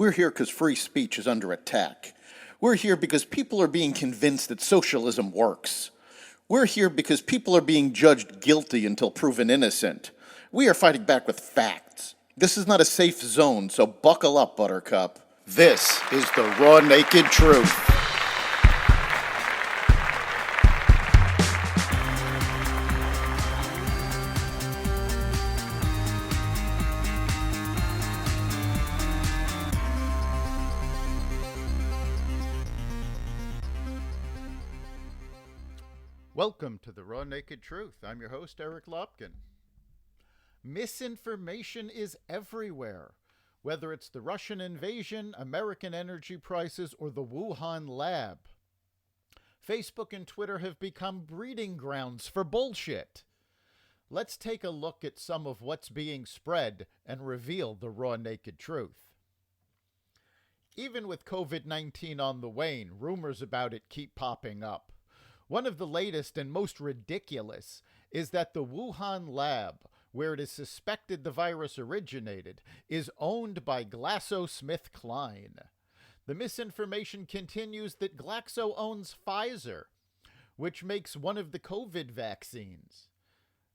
We're here because free speech is under attack. We're here because people are being convinced that socialism works. We're here because people are being judged guilty until proven innocent. We are fighting back with facts. This is not a safe zone, so buckle up, Buttercup. This is the raw, naked truth. Welcome to the Raw Naked Truth. I'm your host, Eric Lopkin. Misinformation is everywhere, whether it's the Russian invasion, American energy prices, or the Wuhan lab. Facebook and Twitter have become breeding grounds for bullshit. Let's take a look at some of what's being spread and reveal the raw naked truth. Even with COVID-19 on the wane, rumors about it keep popping up. One of the latest and most ridiculous is that the Wuhan lab, where it is suspected the virus originated, is owned by GlaxoSmithKline. The misinformation continues that Glaxo owns Pfizer, which makes one of the COVID vaccines.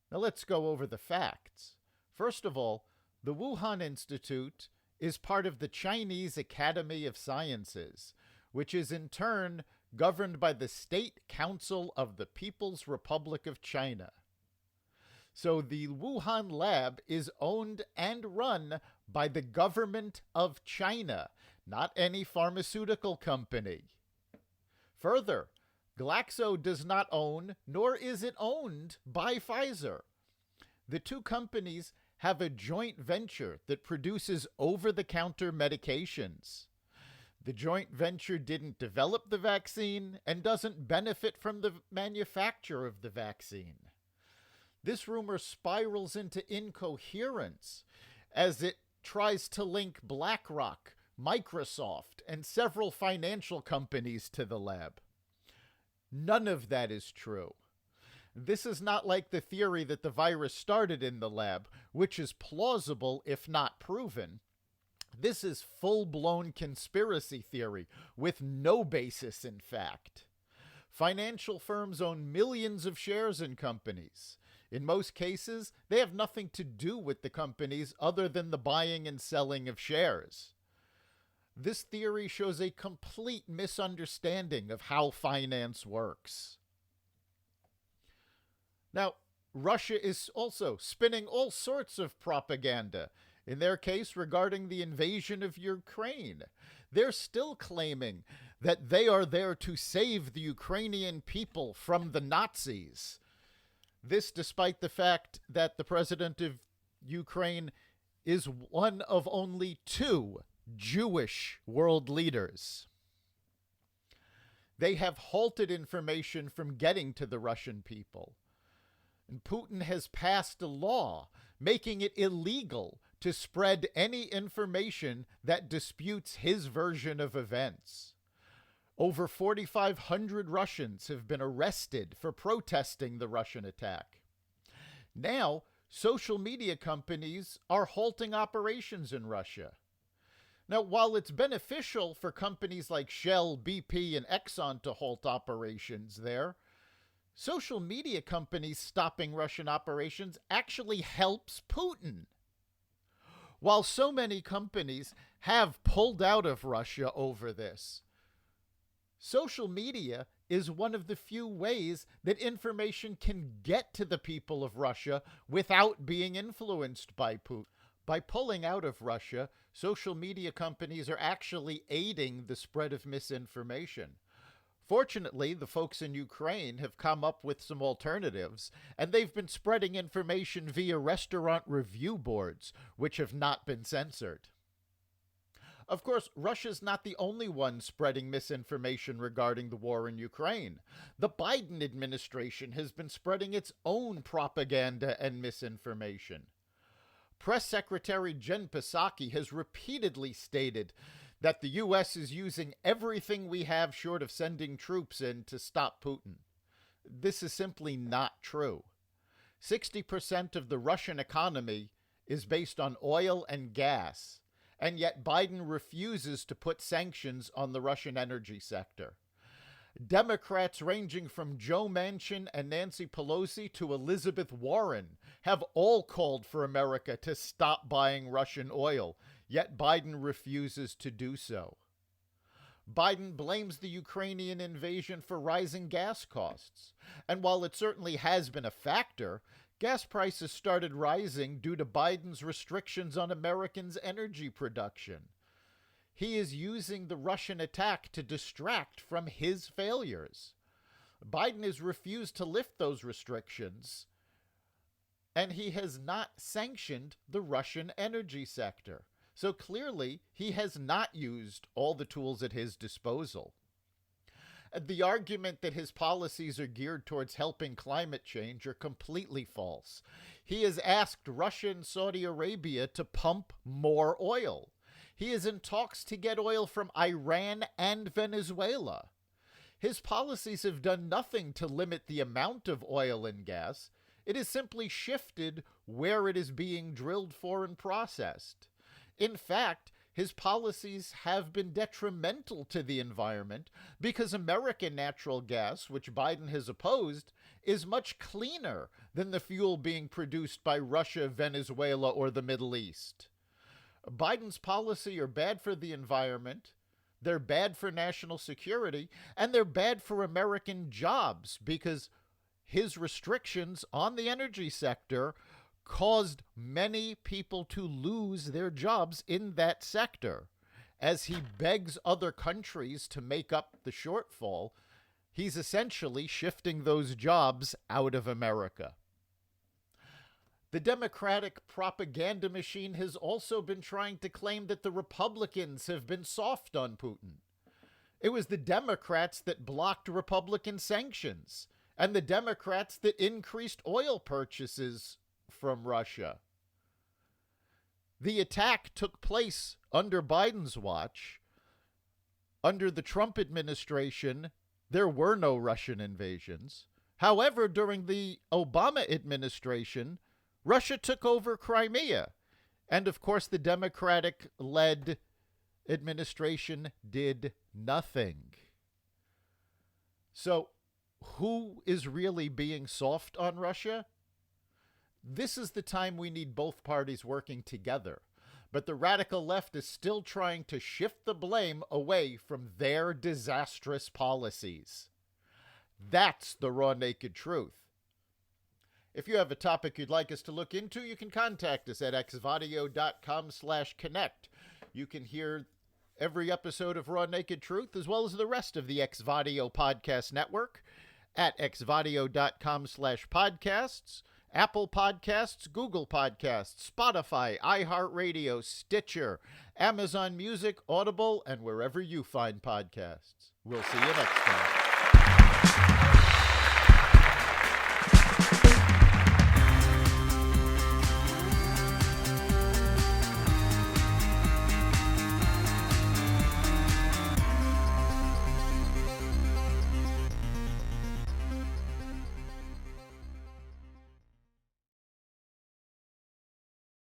Now let's go over the facts. First of all, the Wuhan Institute is part of the Chinese Academy of Sciences, which is in turn governed by the State Council of the People's Republic of China. So the Wuhan lab is owned and run by the government of China, not any pharmaceutical company. Further, Glaxo does not own, nor is it owned by Pfizer. The two companies have a joint venture that produces over-the-counter medications. The joint venture didn't develop the vaccine and doesn't benefit from the manufacture of the vaccine. This rumor spirals into incoherence as it tries to link BlackRock, Microsoft, and several financial companies to the lab. None of that is true. This is not like the theory that the virus started in the lab, which is plausible if not proven. This is full-blown conspiracy theory with no basis in fact. Financial firms own millions of shares in companies. In most cases, they have nothing to do with the companies other than the buying and selling of shares. This theory shows a complete misunderstanding of how finance works. Now, Russia is also spinning all sorts of propaganda. In their case, regarding the invasion of Ukraine, they're still claiming that they are there to save the Ukrainian people from the Nazis. This despite the fact that the president of Ukraine is one of only two Jewish world leaders. They have halted information from getting to the Russian people. And Putin has passed a law making it illegal to spread any information that disputes his version of events. Over 4,500 Russians have been arrested for protesting the Russian attack. Now, social media companies are halting operations in Russia. Now, while it's beneficial for companies like Shell, BP, and Exxon to halt operations there, social media companies stopping Russian operations actually helps Putin. While so many companies have pulled out of Russia over this, social media is one of the few ways that information can get to the people of Russia without being influenced by Putin. By pulling out of Russia, social media companies are actually aiding the spread of misinformation. Fortunately, the folks in Ukraine have come up with some alternatives, and they've been spreading information via restaurant review boards, which have not been censored. Of course, Russia's not the only one spreading misinformation regarding the war in Ukraine. The Biden administration has been spreading its own propaganda and misinformation. Press Secretary Jen Psaki has repeatedly stated that the U.S. is using everything we have short of sending troops in to stop Putin. This is simply not true. 60% of the Russian economy is based on oil and gas, And yet Biden refuses to put sanctions on the Russian energy sector. Democrats ranging from Joe Manchin and Nancy Pelosi to Elizabeth Warren have all called for America to stop buying Russian oil, yet Biden refuses to do so. Biden blames the Ukrainian invasion for rising gas costs. And while it certainly has been a factor, gas prices started rising due to Biden's restrictions on Americans' energy production. He is using the Russian attack to distract from his failures. Biden has refused to lift those restrictions, and he has not sanctioned the Russian energy sector. So clearly, he has not used all the tools at his disposal. The argument that his policies are geared towards helping climate change are completely false. He has asked Russia and Saudi Arabia to pump more oil. He is in talks to get oil from Iran and Venezuela. His policies have done nothing to limit the amount of oil and gas. It has simply shifted where it is being drilled for and processed. In fact, his policies have been detrimental to the environment because American natural gas, which Biden has opposed, is much cleaner than the fuel being produced by Russia, Venezuela, or the Middle East. Biden's policies are bad for the environment, they're bad for national security, and they're bad for American jobs because his restrictions on the energy sector caused many people to lose their jobs in that sector. As he begs other countries to make up the shortfall, he's essentially shifting those jobs out of America. The Democratic propaganda machine has also been trying to claim that the Republicans have been soft on Putin. It was the Democrats that blocked Republican sanctions, and the Democrats that increased oil purchases from Russia. The attack took place under Biden's watch. Under the Trump administration, there were no Russian invasions. However, during the Obama administration, Russia took over Crimea. And of course, the Democratic-led administration did nothing. So, who is really being soft on Russia? This is the time we need both parties working together. But the radical left is still trying to shift the blame away from their disastrous policies. That's the raw, naked truth. If you have a topic you'd like us to look into, you can contact us at xvadio.com/connect. You can hear every episode of Raw Naked Truth, as well as the rest of the Xvadio podcast network at xvadio.com/podcasts, Apple Podcasts, Google Podcasts, Spotify, iHeartRadio, Stitcher, Amazon Music, Audible, and wherever you find podcasts. We'll see you next time.